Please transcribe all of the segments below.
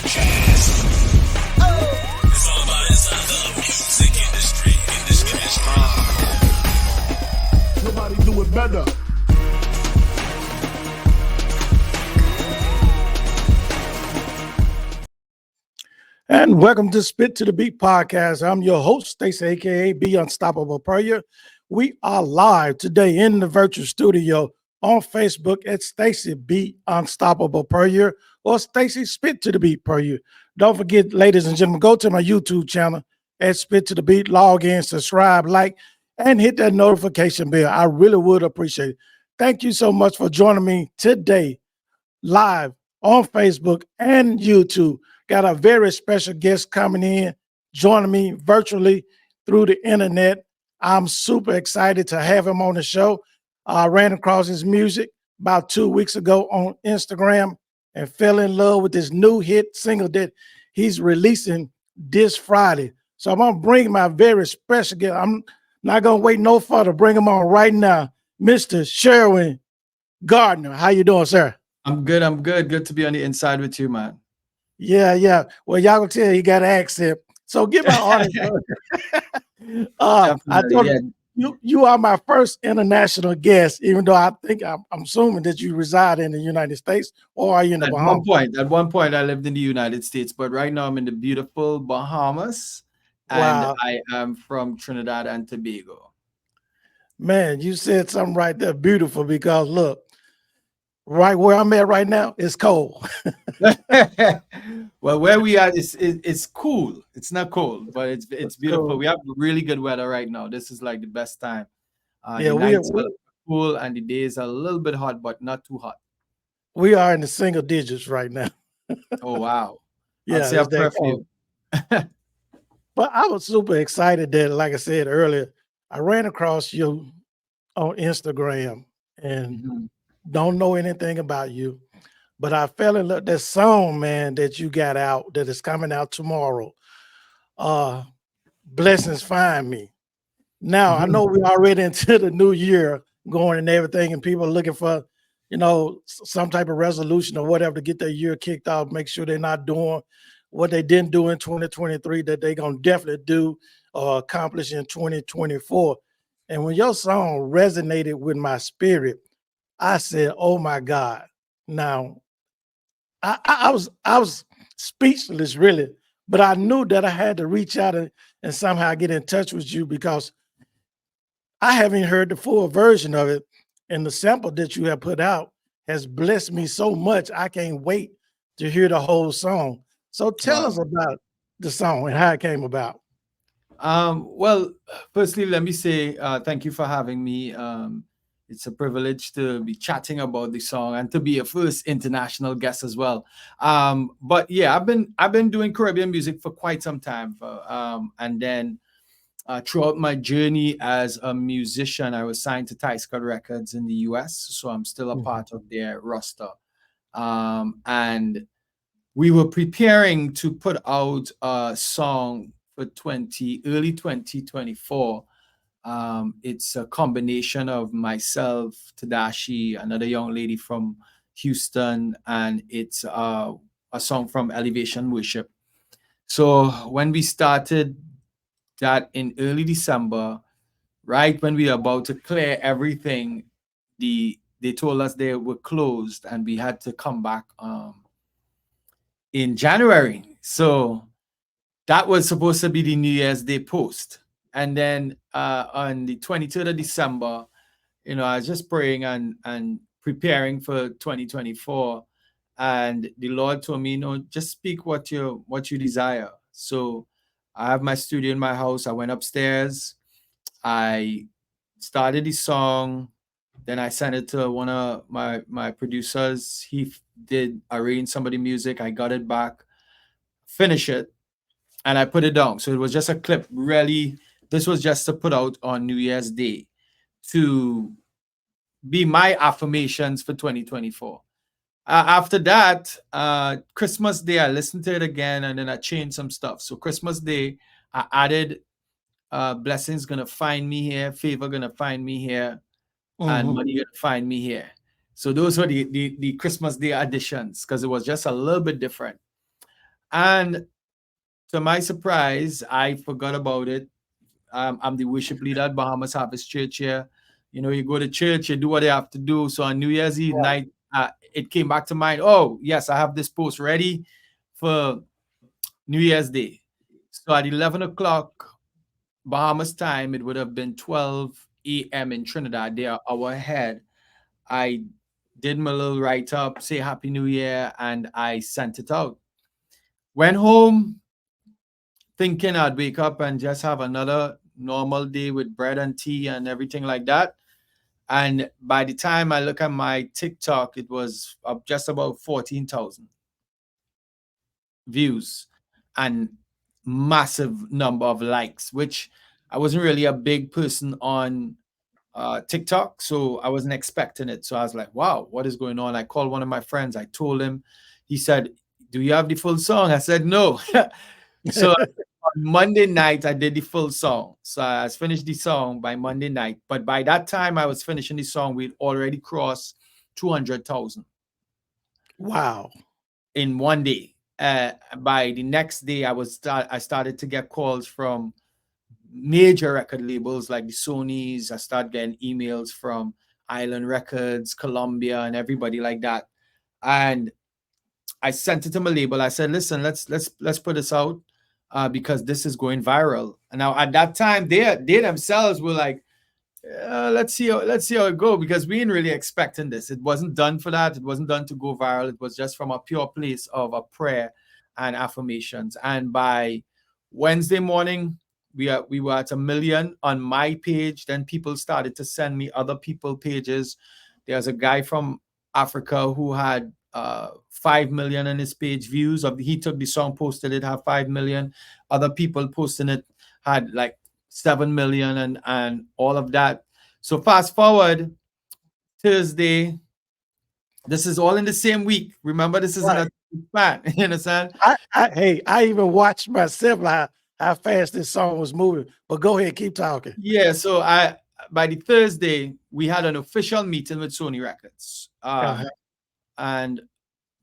It's all about inside the music industry. Nobody do it better. And welcome to Spit to the Beat podcast. I'm your host, Stacey, aka Be Unstoppable Prayer. We are live today in the virtual studio on Facebook at Stacey Be Unstoppable Prayer or Stacey Spit to the Beat Prayer. Don't forget, ladies and gentlemen, go to my YouTube channel at Spit to the Beat, log in, subscribe, like, and hit that notification bell. I really would appreciate it. Thank you so much for joining me today live on Facebook and YouTube. Got a very special guest coming in, joining me virtually through the internet. I'm super excited to have him on the show. I ran across his music about 2 weeks ago on Instagram and fell in love with this new hit single that he's releasing this Friday. So I'm going to bring my very special guest. I'm not going to wait no further. Bring him on right now, Mr. Sherwin Gardner. How you doing, sir? I'm good. I'm good. Good to be on the inside with you, man. Yeah. Well, y'all can tell he got an accent. So give my audience. I told you are my first international guest, even though I'm assuming that you reside in the United States or are you in the Bahamas? At one point, I lived in the United States, but right now I'm in the beautiful Bahamas, and I am from Trinidad and Tobago. Man, you said something right there, beautiful, because look, right where I'm at right now, it's cold. Well, where we are, it's cool. It's not cold, but it's beautiful. Cool. We have really good weather right now. This is like the best time. Yeah, the nights are cool and the days are a little bit hot, but not too hot. We are in the single digits right now. Oh wow! Yeah, I'd say a perfume. But I was super excited that, like I said earlier, I ran across you on Instagram and don't know anything about you, but I fell in love. That song, man, that you got out that is coming out tomorrow. Blessings Find Me. Now I know we're already into the new year going and everything, and people are looking for, some type of resolution or whatever to get their year kicked off, make sure they're not doing what they didn't do in 2023 that they're gonna definitely do or accomplish in 2024. And when your song resonated with my spirit, I said, "Oh my God!" Now, I was speechless, really, but I knew that I had to reach out and somehow get in touch with you because I haven't heard the full version of it, and the sample that you have put out has blessed me so much. I can't wait to hear the whole song. So tell us about the song and how it came about. Well, firstly, let me say thank you for having me. It's a privilege to be chatting about the song and to be a first international guest as well. But yeah, I've been doing Caribbean music for quite some time, and then throughout my journey as a musician, I was signed to Ty Scott Records in the US, so I'm still a part of their roster. And we were preparing to put out a song for early 2024. It's a combination of myself, Tadashi, another young lady from Houston, and it's a song from Elevation Worship. So when we started that in early December, right when we were about to clear everything, they told us they were closed and we had to come back in January. So that was supposed to be the New Year's Day post. And then on the 23rd of December, I was just praying and preparing for 2024. And the Lord told me, just speak what you desire. So I have my studio in my house. I went upstairs. I started the song. Then I sent it to one of my producers. He did arrange some of the music. I got it back, finish it, and I put it down. So it was just a clip. Really, this was just to put out on New Year's Day to be my affirmations for 2024. After that, Christmas Day, I listened to it again, and then I changed some stuff. So Christmas Day, I added blessings gonna find me here, favor gonna find me here, and money gonna find me here. So those were the Christmas Day additions because it was just a little bit different. And to my surprise, I forgot about it. I'm the worship leader at Bahamas Harvest Church here. You know, you go to church, you do what you have to do. So on New Year's Eve night, it came back to mind. Oh, yes, I have this post ready for New Year's Day. So at 11 o'clock Bahamas time, it would have been 12 a.m. in Trinidad. They are hour ahead. I did my little write up, say Happy New Year, and I sent it out. Went home thinking I'd wake up and just have another normal day with bread and tea and everything like that. And by the time I look at my TikTok, it was up just about 14,000 views and massive number of likes, which I wasn't really a big person on TikTok, so I wasn't expecting it. So I was like, wow, what is going on? I called one of my friends. I told him. He said, do you have the full song? I said, no. So on Monday night, I did the full song. So I finished the song by Monday night. But by that time I was finishing the song, we'd already crossed 200,000. Wow. In one day. By the next day, I started to get calls from major record labels like the Sonys. I started getting emails from Island Records, Columbia, and everybody like that. And I sent it to my label. I said, "Listen, let's put this out because this is going viral." And now at that time, they themselves were like, let's see how it go, because we ain't really expecting this. It wasn't done for that. It wasn't done to go viral. It was just from a pure place of a prayer and affirmations. And by Wednesday morning, we were at 1 million on my page. Then people started to send me other people pages. There's a guy from Africa who had 5 million on his page views. He took the song, posted it, had 5 million. Other people posting it had like 7 million and all of that. So fast forward Thursday, this is all in the same week. Remember, this isn't a span. You understand? I even watched myself how fast this song was moving. But go ahead, keep talking. Yeah. So by the Thursday, we had an official meeting with Sony Records. And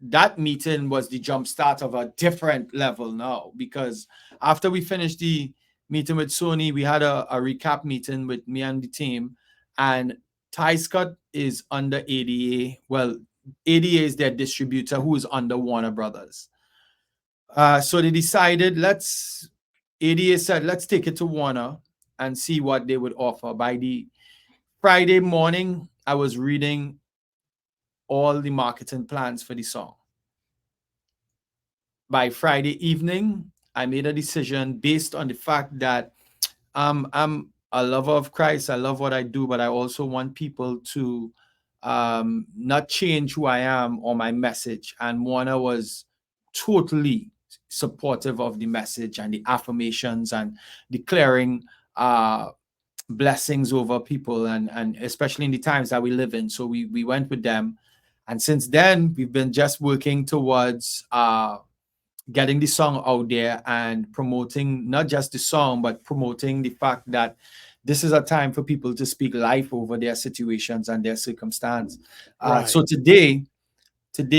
that meeting was the jump start of a different level now, because after we finished the meeting with Sony, we had a recap meeting with me and the team. And Ty Scott is under ADA. Well, ADA is their distributor who is under Warner Brothers. So they decided, ADA said, let's take it to Warner and see what they would offer. By the Friday morning, I was reading all the marketing plans for the song. By Friday evening, I made a decision based on the fact that I'm a lover of Christ. I love what I do, but I also want people to not change who I am or my message. And Warner was totally supportive of the message and the affirmations and declaring blessings over people, and especially in the times that we live in. So we went with them. And since then, we've been just working towards getting the song out there and promoting not just the song, but promoting the fact that this is a time for people to speak life over their situations and their circumstance. So today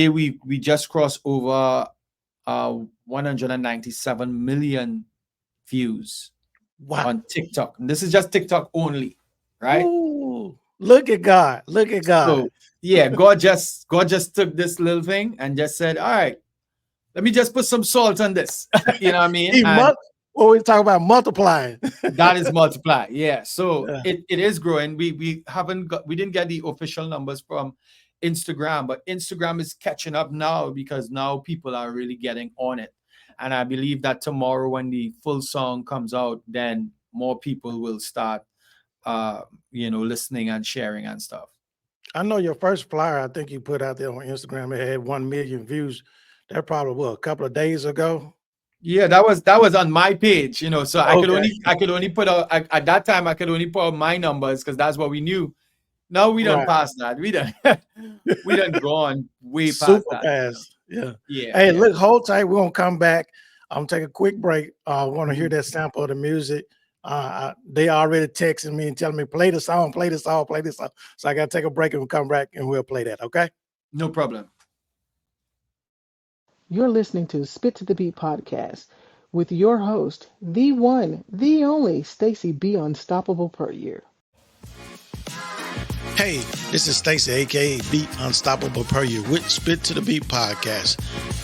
we just crossed over 197 million views on TikTok. And this is just TikTok only, right? Ooh, look at God. Look at God. So yeah, God just took this little thing and just said, all right, let me just put some salt on this. You know what I mean? What we talk about multiplying. That is multiply. Yeah. So it is growing. We didn't get the official numbers from Instagram, but Instagram is catching up now because now people are really getting on it. And I believe that tomorrow when the full song comes out, then more people will start listening and sharing and stuff. I know your first flyer, I think you put out there on Instagram, it had 1 million views. That probably a couple of days ago. Yeah, that was on my page, so I could only put out at that time I could only put out my numbers because that's what we knew. Now we done past that. We done gone way past Super that. Fast. Yeah. Yeah. Hey, look, hold tight. We're gonna come back. I'm take a quick break. I want to hear that sample of the music. They already texting me and telling me play the song, play this song, play this song. So I gotta take a break and we'll come back and we'll play that. Okay. No problem. You're listening to Spit to the Beat podcast with your host, the one, the only Stacy B. Unstoppable per year. Hey, this is Stacy, aka Beat Unstoppable Per Year with Spit to the Beat podcast.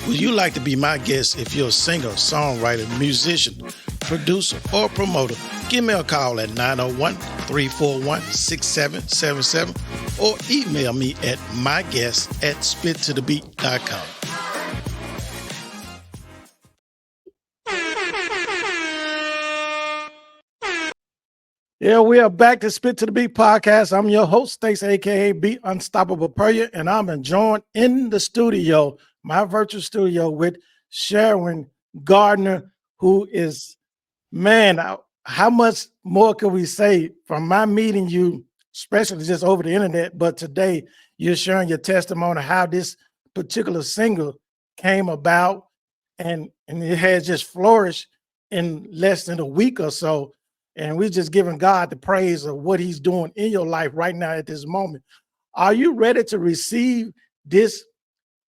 Would you like to be my guest if you're a singer, songwriter, musician, producer, or promoter? Give me a call at 901-341-6777 or email me at myguest@spittothebeat.com. Yeah, we are back to Spit to the Beat podcast. I'm your host, Stacey, aka Beat Unstoppable Per, and I'm joined in the studio, my virtual studio, with Sherwin Gardner, who is, man, how much more can we say from my meeting you, especially just over the internet, but today you're sharing your testimony how this particular single came about, and it has just flourished in less than a week or so. And we're just giving God the praise of what he's doing in your life right now at this moment. Are you ready to receive this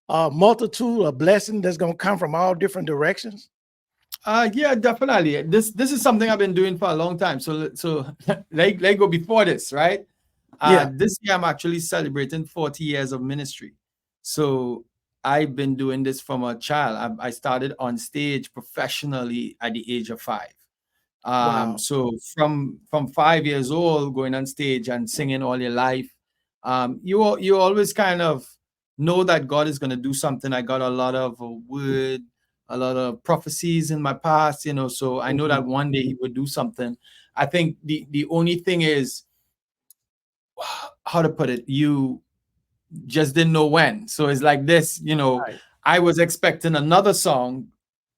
multitude of blessing that's going to come from all different directions? Yeah, definitely. This is something I've been doing for a long time. So let go before this, right? This year I'm actually celebrating 40 years of ministry. So I've been doing this from a child. I started on stage professionally at the age of 5. Wow. So from 5 years old, going on stage and singing all your life, you always kind of know that God is going to do something. I got a lot of word, a lot of prophecies in my past, so I know that one day he would do something. I think the only thing is, how to put it, you just didn't know when. So it's like this, Right. I was expecting another song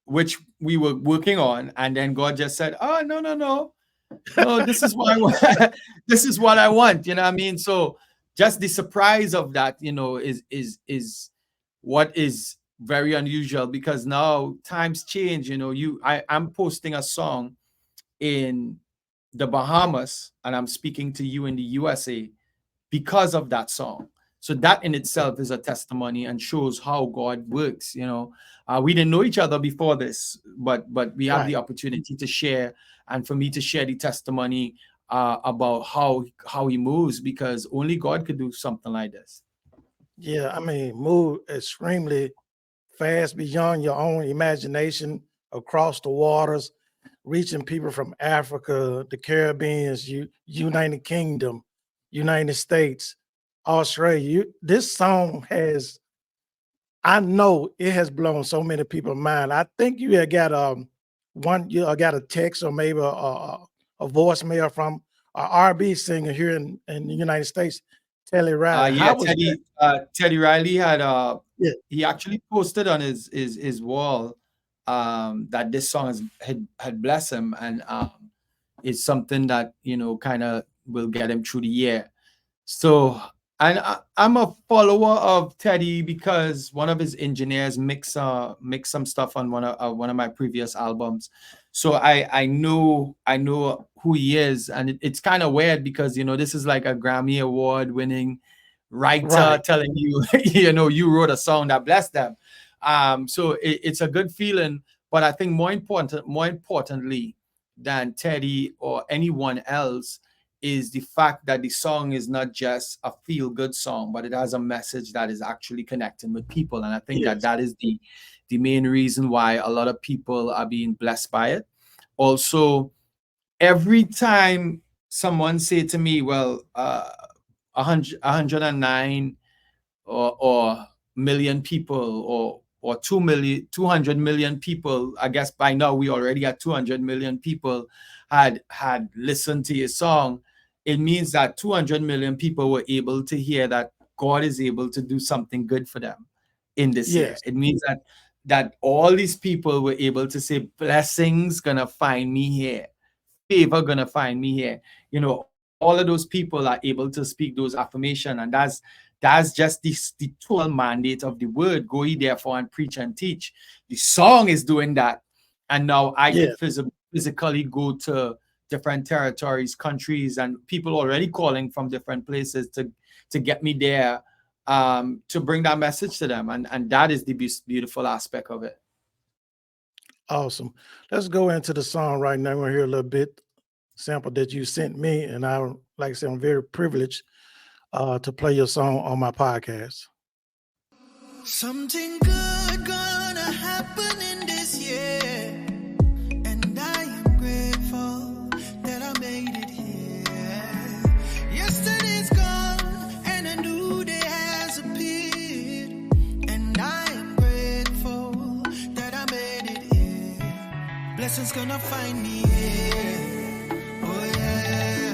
which we were working on, and then God just said, oh, no, this is what I want. This is what I want, you know what I mean? So just the surprise of that, is what is very unusual, because now times change. I'm posting a song in the Bahamas and I'm speaking to you in the USA because of that song. So that in itself is a testimony and shows how God works. We didn't know each other before this, but we have the opportunity to share, and for me to share the testimony about how he moves, because only God could do something like this. Yeah, I mean, move extremely fast beyond your own imagination, across the waters, reaching people from Africa, the Caribbean, United Kingdom, United States, Australia. This song I know it has blown so many people's mind. I think you had got you got a text or maybe a voicemail from an R&B singer here in the United States, Teddy Riley. Yeah, How was that? Teddy Riley had Yeah, he actually posted on his wall that this song had blessed him, and is something that kind of will get him through the year. So, and I'm a follower of Teddy because one of his engineers mixed some stuff on one of my previous albums. So I know who he is, and it's kind of weird because this is like a Grammy Award winning writer right. telling you you wrote a song that blessed them. So it's a good feeling. But I think more importantly than Teddy or anyone else is the fact that the song is not just a feel-good song, but it has a message that is actually connecting with people. And I think Yes. that is the main reason why a lot of people are being blessed by it. Also, every time someone say to me, well, 109 or million people, or 200 million people, I guess by now we already at 200 million people had listened to your song, it means that 200 million people were able to hear that God is able to do something good for them in this year. Yes. It means that all these people were able to say, blessings gonna find me here, favor gonna find me here. All of those people are able to speak those affirmation, and that's just the total mandate of the word, go ye therefore and preach and teach. The song is doing that, and now I Yeah. could physically go to different territories, countries, and people already calling from different places to get me there to bring that message to them, and that is the beautiful aspect of it. Awesome. Let's go into the song right now. We're going to hear a little bit sample that you sent me, and I, like I said, I'm very privileged to play your song on my podcast. Something good gonna happen in this year, and I am grateful that I made it here. Yesterday's gone, and a new day has appeared, and I am grateful that I made it here. Blessings gonna find me here, oh yeah.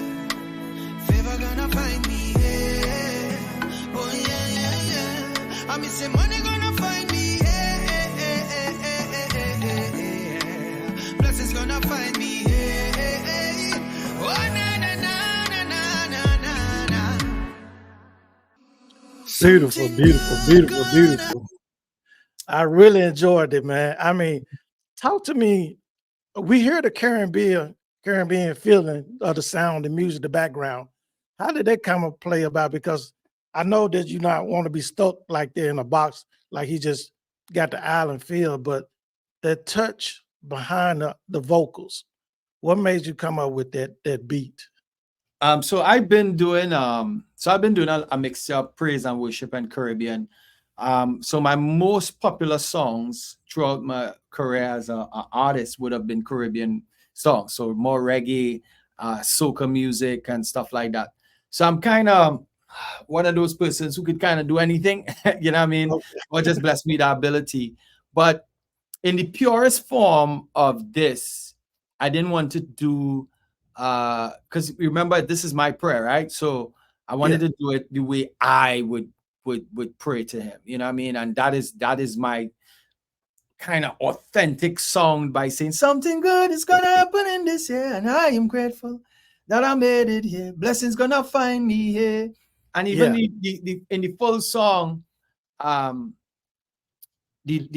Favor gonna find me here, oh yeah, yeah, yeah. I mean, say money gonna find me, blessings gonna find me, oh na na na na na na na. Beautiful, beautiful, beautiful, beautiful. I really enjoyed it, man. I mean, talk to me. We hear the Caribbean feeling of the sound, the music, the background. How did that come to play about? Because I know that you not want to be stuck like there in a box, like he just got the island feel, but that touch behind the vocals, what made you come up with that beat? So I've been doing a mixture of praise and worship and Caribbean. So my most popular songs throughout my career as an artist would have been Caribbean songs, so more reggae, soca music and stuff like that. So I'm kind of one of those persons who could kind of do anything, you know what I mean? Okay. Or just bless me the ability. But in the purest form of this, I didn't want to do, because remember, this is my prayer, right? So I wanted to do it the way I would pray to him, you know what I mean? And that is my kind of authentic song, by saying something good is gonna happen in this year, and I am grateful that I made it here. Blessings gonna find me here. And even the in the full song, the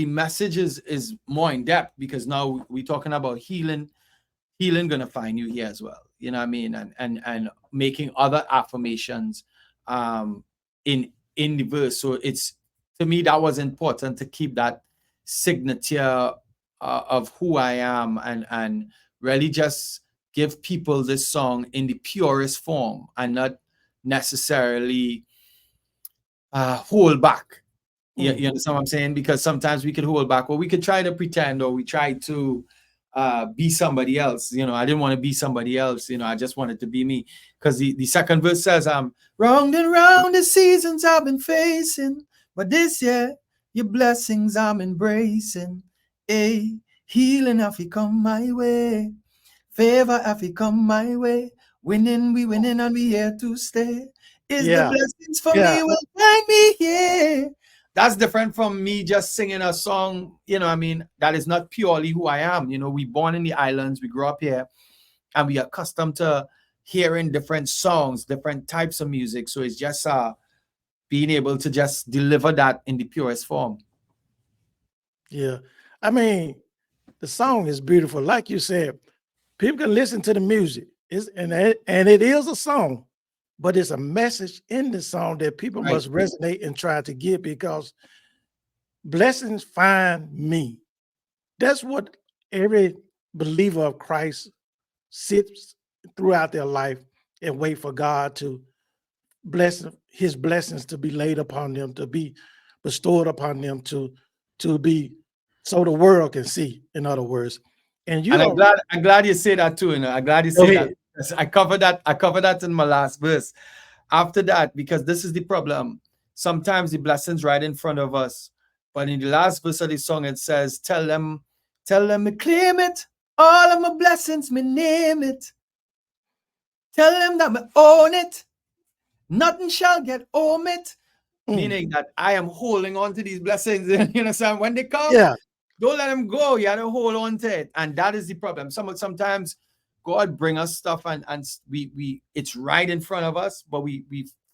message is more in depth, because now we're talking about healing gonna find you here as well. You know what I mean? And making other affirmations in the verse. So it's, to me, that was important to keep that signature of who I am, and really just give people this song in the purest form, and not necessarily hold back. You understand what I'm saying? Because sometimes we could hold back, or we could try to pretend, or we try to be somebody else. You know, I didn't want to be somebody else. You know, I just wanted to be me. Because the second verse says, I'm round and round the seasons I've been facing, but this year your blessings I'm embracing. Hey, healing have you come my way, favor have you come my way. Winning, we winning, and we here to stay. Is the blessings for me will find me here. That's different from me just singing a song, you know, I mean, that is not purely who I am. You know, we born in the islands, we grew up here, and we are accustomed to hearing different songs, different types of music. So it's just being able to just deliver that in the purest form. Yeah. I mean, the song is beautiful. Like you said, people can listen to the music. And it is a song, but it's a message in the song that people must resonate and try to get, because blessings find me. That's what every believer of Christ sits throughout their life and wait for God to bless his blessings to be laid upon them, to be bestowed upon them, to be, so the world can see, in other words. And I'm glad you say that too. You know, I'm glad you say that. I covered that in my last verse. After that, because this is the problem. Sometimes the blessings right in front of us, but in the last verse of the song, it says, tell them me claim it. All of my blessings, me name it. Tell them that me own it. Nothing shall get home it. Meaning that I am holding on to these blessings. You know, so when they come, don't let them go. You have to hold on to it. And that is the problem. Sometimes God bring us stuff and we it's right in front of us, but we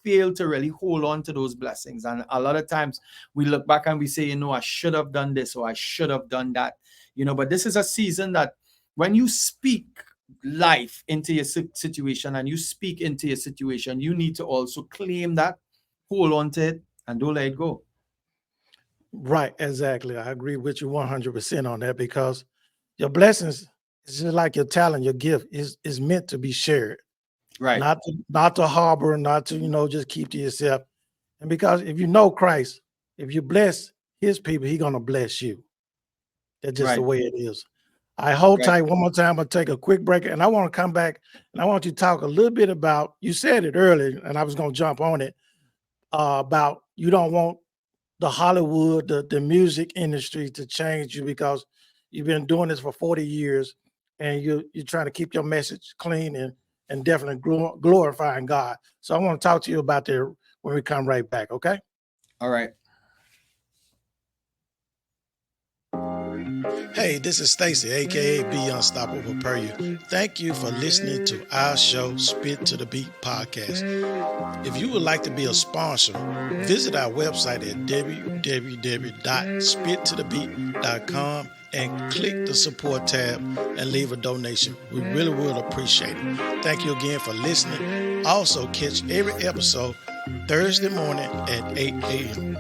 fail to really hold on to those blessings. And a lot of times we look back and we say, you know, I should have done this, or I should have done that. You know, but this is a season that when you speak life into your situation and you speak into your situation, you need to also claim that, hold on to it, and don't let it go. Right, exactly. I agree with you 100% on that because your blessings is just like your talent, your gift is meant to be shared, Right, not to harbor, not to just keep to yourself. And because if you know Christ, if you bless His people, He's gonna bless you. That's just the right, way it is. I hold right. tight one more time. I'll take a quick break, and I want to come back and I want you to talk a little bit about. You said it earlier, and I was gonna jump on it about you don't want the Hollywood, the music industry to change you because you've been doing this for 40 years and you're trying to keep your message clean and definitely glorifying God. So I want to talk to you about that when we come right back, okay? All right. Hey, this is Stacy, aka Be Unstoppable Per You. Thank you for listening to our show, Spit to the Beat podcast. If you would like to be a sponsor, visit our website at www.spittothebeat.com and click the support tab and leave a donation. We really would appreciate it. Thank you again for listening. Also, catch every episode Thursday morning at 8 a.m.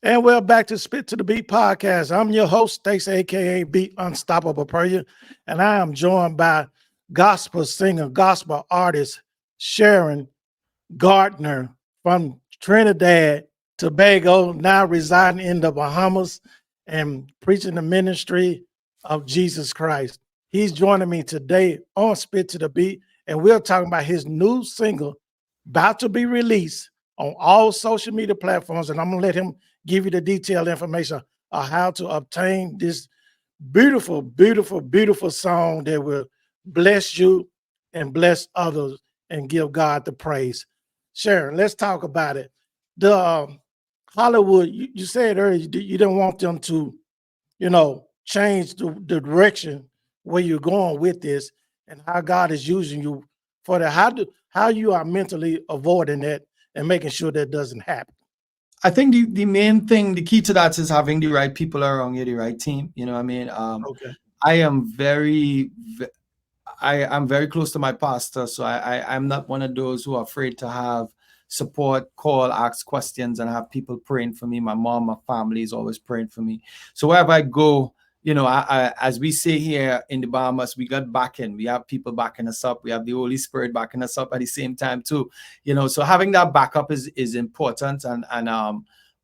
And we're back to Spit to the Beat podcast. I'm your host, Stacey, aka Be Unstoppable Per You, and I am joined by gospel singer, gospel artist Sherwin Gardner from Trinidad, Tobago, now residing in the Bahamas and preaching the ministry of Jesus Christ. He's joining me today on Spit to the Beat, and we're talking about his new single about to be released on all social media platforms. And I'm going to let him give you the detailed information on how to obtain this beautiful, beautiful, beautiful song that will bless you and bless others and give God the praise. Sharon, let's talk about it. The Hollywood, you said earlier you didn't want them to, change the direction where you're going with this and how God is using you for that. How you are mentally avoiding that and making sure that doesn't happen. I think the main thing, the key to that is having the right people around you, the right team. You know what I mean? Okay. I am I'm very close to my pastor, so I'm not one of those who are afraid to have support, call, ask questions, and have people praying for me. My mom, my family is always praying for me. So wherever I go, as we say here in the Bahamas, we got backing. We have people backing us up. We have the Holy Spirit backing us up at the same time too. So having that backup is important, and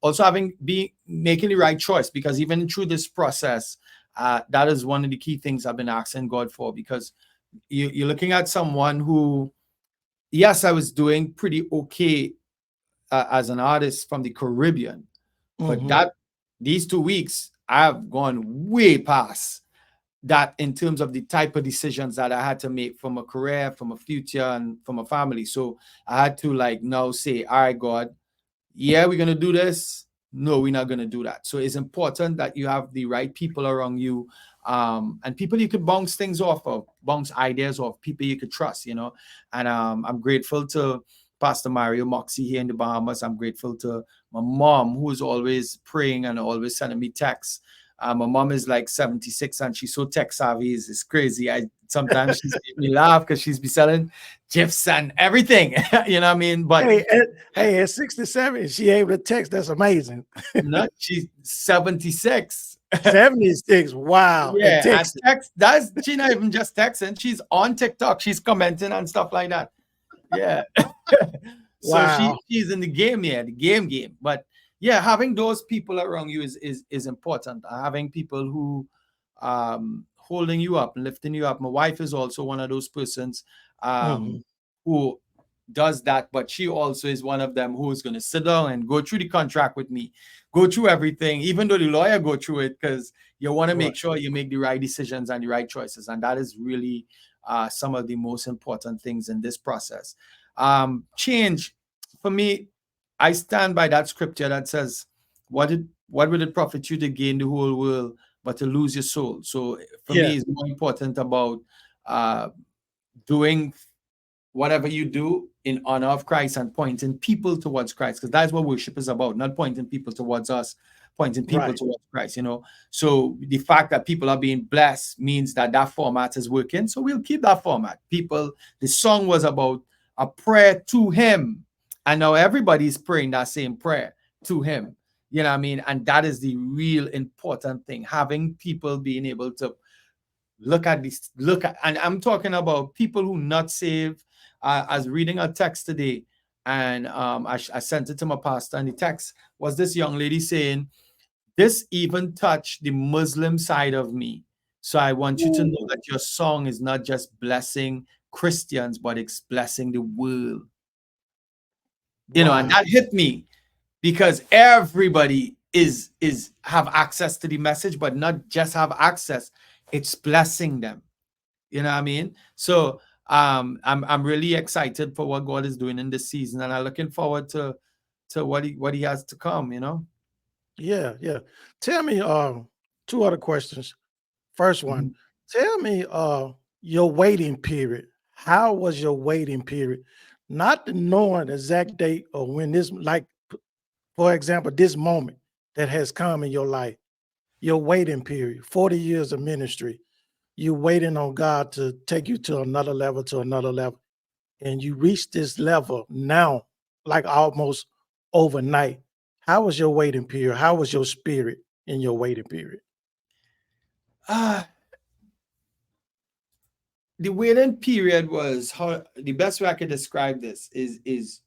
also making the right choice, because even through this process, that is one of the key things I've been asking God for, because you're looking at someone who, yes, I was doing pretty okay as an artist from the Caribbean, but these 2 weeks I've gone way past that in terms of the type of decisions that I had to make from a career, from a future, and from a family. So I had to now say, all right, God, yeah, we're going to do this. No, we're not going to do that. So it's important that you have the right people around you, and people you could bounce things off of, bounce ideas off, people you could trust, And I'm grateful to Pastor Mario Moxie here in the Bahamas. I'm grateful to my mom, who is always praying and always sending me texts. My mom is like 76 and she's so tech savvy. It's crazy. Sometimes she's making me laugh because she's be selling gifs and everything. You know what I mean? But hey, at 67, she able to text. That's amazing. no, she's 76. 76. Wow. Yeah, and she's not even just texting. She's on TikTok. She's commenting and stuff like that. Yeah. So wow. she's in the game here, the game. But yeah, having those people around you is important. Having people who holding you up and lifting you up. My wife is also one of those persons who does that, but she also is one of them who is going to sit down and go through the contract with me, go through everything, even though the lawyer go through it, because you want to make sure you make the right decisions and the right choices. And that is really some of the most important things in this process. Change, for me, I stand by that scripture that says, what would it profit you to gain the whole world but to lose your soul? So for me, it's more important about doing whatever you do in honor of Christ and pointing people towards Christ, because that's what worship is about, not pointing people towards us, pointing people Right. towards Christ, you know. So the fact that people are being blessed means that that format is working. So we'll keep that format. People, the song was about a prayer to him. And now everybody's praying that same prayer to him. You know what I mean? And that is the real important thing. Having people being able to look at this, and I'm talking about people who not saved. I was reading a text today, and I sent it to my pastor, and the text was this young lady saying, this even touched the Muslim side of me. So I want you to know that your song is not just blessing Christians, but it's blessing the world. You know, and Wow. that hit me because everybody is have access to the message, but not just have access, it's blessing them. You know what I mean? So I'm really excited for what God is doing in this season, and I'm looking forward to what he has to come, you know. Yeah, yeah. Tell me two other questions. First one, Mhm. tell me your waiting period. How was your waiting period? Not the knowing the exact date or when this, like for example, this moment that has come in your life, your waiting period, 40 years of ministry, you waiting on God to take you to another level, and you reach this level now, like almost overnight. How was your waiting period? How was your spirit in your waiting period? Ah, the waiting period was how the best way I could describe this is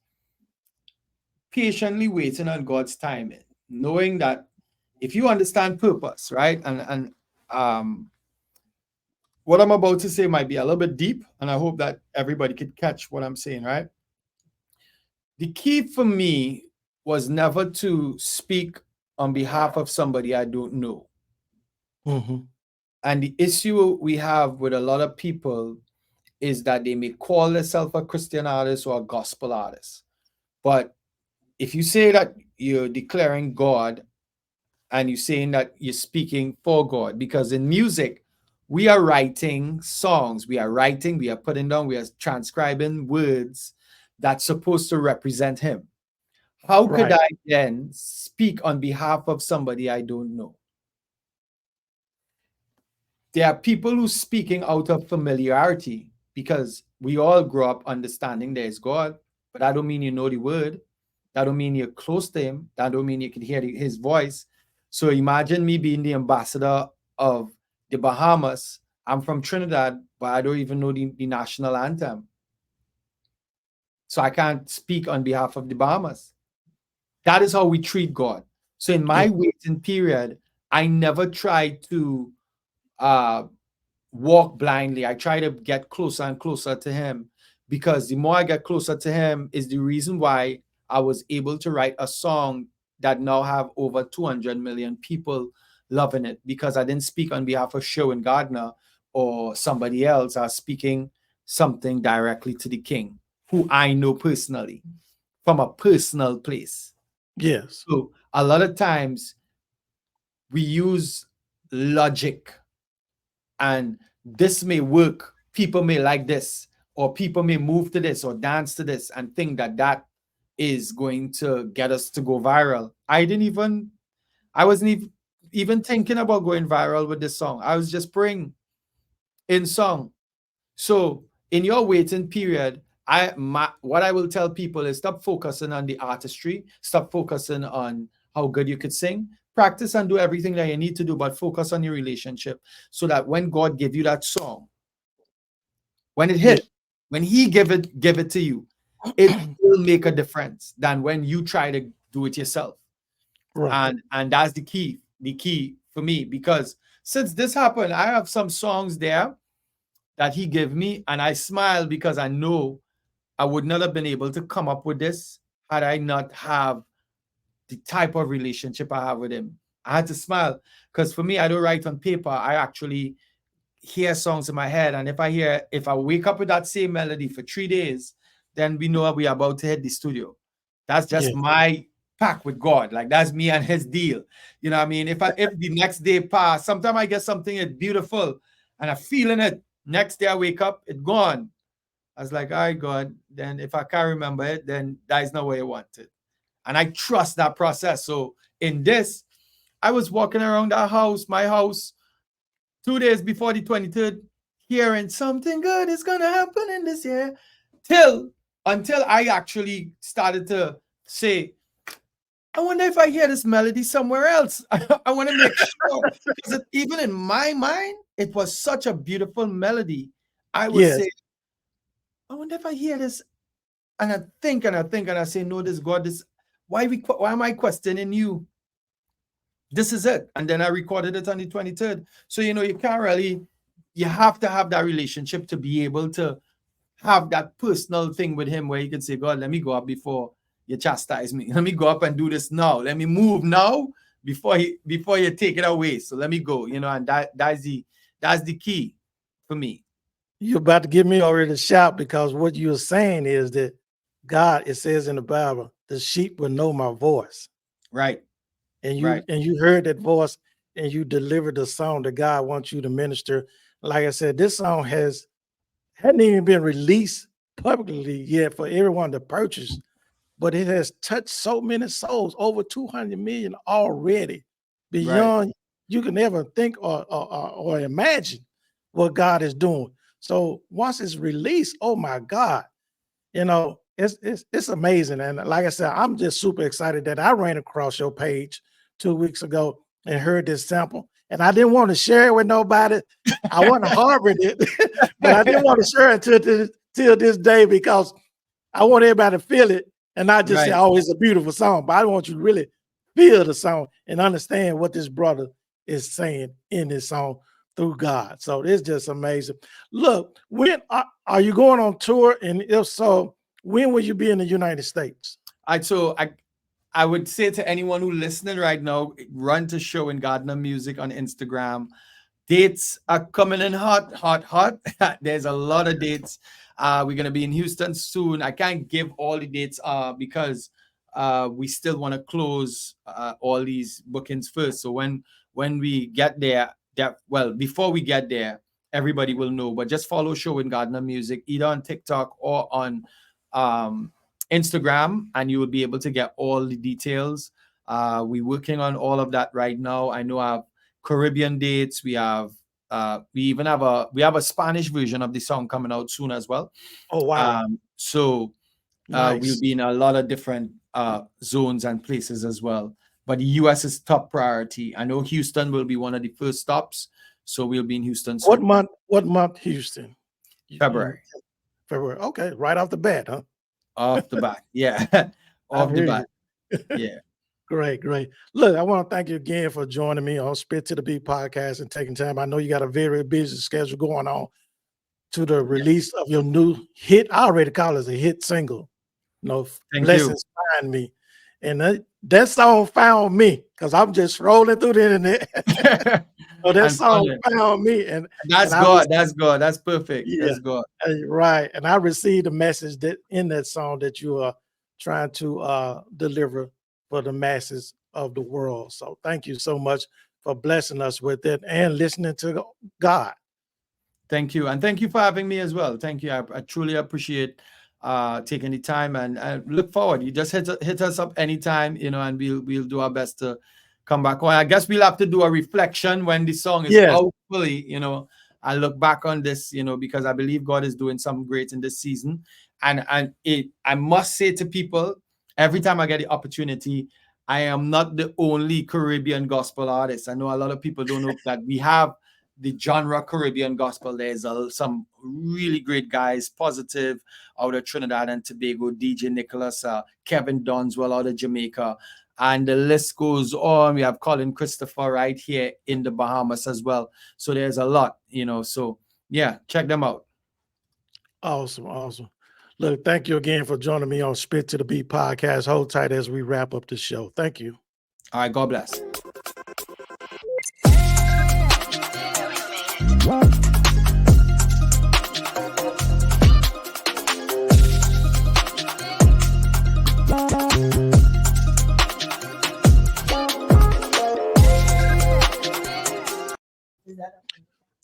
patiently waiting on God's timing, knowing that if you understand purpose, right? And um what I'm about to say might be a little bit deep, and I hope that everybody could catch what I'm saying, right? The key for me was never to speak on behalf of somebody I don't know. Mhm. And the issue we have with a lot of people is that they may call themselves a Christian artist or a gospel artist. But if you say that you're declaring God and you're saying that you're speaking for God, because in music, we are writing songs, we are putting down, we are transcribing words that's supposed to represent Him. How could Right. I then speak on behalf of somebody I don't know? There are people who speaking out of familiarity because we all grow up understanding there's God, but that don't mean you know the word. That don't mean you're close to him. That don't mean you can hear his voice. So imagine me being the ambassador of the Bahamas. I'm from Trinidad, but I don't even know the national anthem. So I can't speak on behalf of the Bahamas. That is how we treat God. So in Yeah. my waiting period, I never tried to uh, walk blindly. I try to get closer and closer to him because the more I get closer to him is the reason why I was able to write a song that now have over 200 million people loving it, because I didn't speak on behalf of Sherwin Gardner or somebody else. I was speaking something directly to the king, who I know personally from a personal place. Yes. So a lot of times we use logic, and this may work. People may like this, or people may move to this or dance to this and think that that is going to get us to go viral. I wasn't even thinking about going viral with this song. I was just praying in song. So in your waiting period, what I will tell people is stop focusing on the artistry, stop focusing on how good you could sing. Practice and do everything that you need to do, but focus on your relationship so that when God give you that song, when it Yeah. hit, when He give it to you, it will make a difference than when you try to do it yourself. Right. And that's the key for me, because since this happened, I have some songs there that He gave me, and I smile because I know I would not have been able to come up with this had I not have the type of relationship I have with Him. I had to smile because for me, I don't write on paper. I actually hear songs in my head, and if I wake up with that same melody for 3 days, then we know we're about to hit the studio. That's Yeah. just my pact with God. Like that's me and His deal. You know what I mean? If the next day pass, sometimes I get something that's beautiful and I'm feeling it. Next day I wake up, it gone. I was like, all right, God. Then if I can't remember it, then that is not what I wanted. And I trust that process. So in this, I was walking around our house, my house, 2 days before the 23rd, hearing something good is gonna happen in this year. Until I actually started to say, I wonder if I hear this melody somewhere else. I want to make sure, because even in my mind, it was such a beautiful melody. I would Yes. say, I wonder if I hear this, and I think and I think and I say, no, this God, this why am I questioning you? This is it. And then I recorded it on the 23rd. So you can't really, you have to have that relationship to be able to have that personal thing with him where you can say, God, let me go up before you chastise me. Let me go up and do this now. Let me move now before you take it away. So let me go, and that's the key for me. You're about to give me already a shout, because what you're saying is that God, it says in the Bible, the sheep will know my voice. Right. And you Right. and you heard that voice, and you delivered the song that God wants you to minister. Like I said, this song hadn't even been released publicly yet for everyone to purchase, but it has touched so many souls, over 200 million already, beyond you can ever think or imagine what God is doing. So once it's released, oh my God, it's amazing. And like I said, I'm just super excited that I ran across your page 2 weeks ago and heard this sample. And I didn't want to share it with nobody. I wasn't harboring it, but I didn't want to share it till this day, because I want everybody to feel it and not just say, Right. oh, it's a beautiful song. But I want you to really feel the song and understand what this brother is saying in this song through God. So it's just amazing. Look, when are you going on tour? And if so, when will you be in the United States? I would say to anyone who listening right now, run to Sherwin Gardner Music on Instagram. Dates are coming in hot, hot, hot. There's a lot of dates. We're gonna be in Houston soon. I can't give all the dates because we still want to close all these bookings first. So when we get there, before we get there, everybody will know. But just follow Sherwin Gardner Music either on TikTok or on Instagram, and you will be able to get all the details. We're working on all of that right now. I know I have Caribbean dates. We even have a Spanish version of the song coming out soon as well. Oh wow. So Nice. we'll be in a lot of different zones and places as well. But the US is top priority. I know Houston will be one of the first stops. So we'll be in Houston soon. What month, Houston? February. February. Okay, right off the bat, huh? Off the bat. Yeah. Off the bat. Yeah. Great. Look, I want to thank you again for joining me on Spit to the Beat podcast and taking time. I know you got a very busy schedule going on to the release of your new hit. I already call it a hit single. Thank Blessings Find Me. And that song found me, because I'm just rolling through the internet. So that song found me. And that's God. That's God. That's perfect. Yeah, that's God. Right. And I received a message that in that song that you are trying to deliver for the masses of the world. So thank you so much for blessing us with it and listening to God. Thank you. And thank you for having me as well. Thank you. I truly appreciate taking the time, and I look forward. You just hit us up anytime, and we'll do our best to come back on. I guess we'll have to do a reflection when the song is out fully, I look back on this, because I believe God is doing something great in this season. And I must say to people, every time I get the opportunity, I am not the only Caribbean gospel artist. I know a lot of people don't know that we have the genre Caribbean gospel. There's some really great guys, Positive out of Trinidad and Tobago, DJ Nicholas, Kevin Donswell out of Jamaica, and the list goes on. We have Colin Christopher right here in the Bahamas as well. So there's a lot, so yeah, check them out. Awesome. Look, thank you again for joining me on Spit to the Beat podcast. Hold tight as we wrap up the show. Thank you. All right, God bless.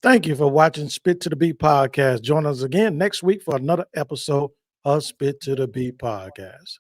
Thank you for watching Spit to the Beat podcast. Join us again next week for another episode of Spit to the Beat podcast.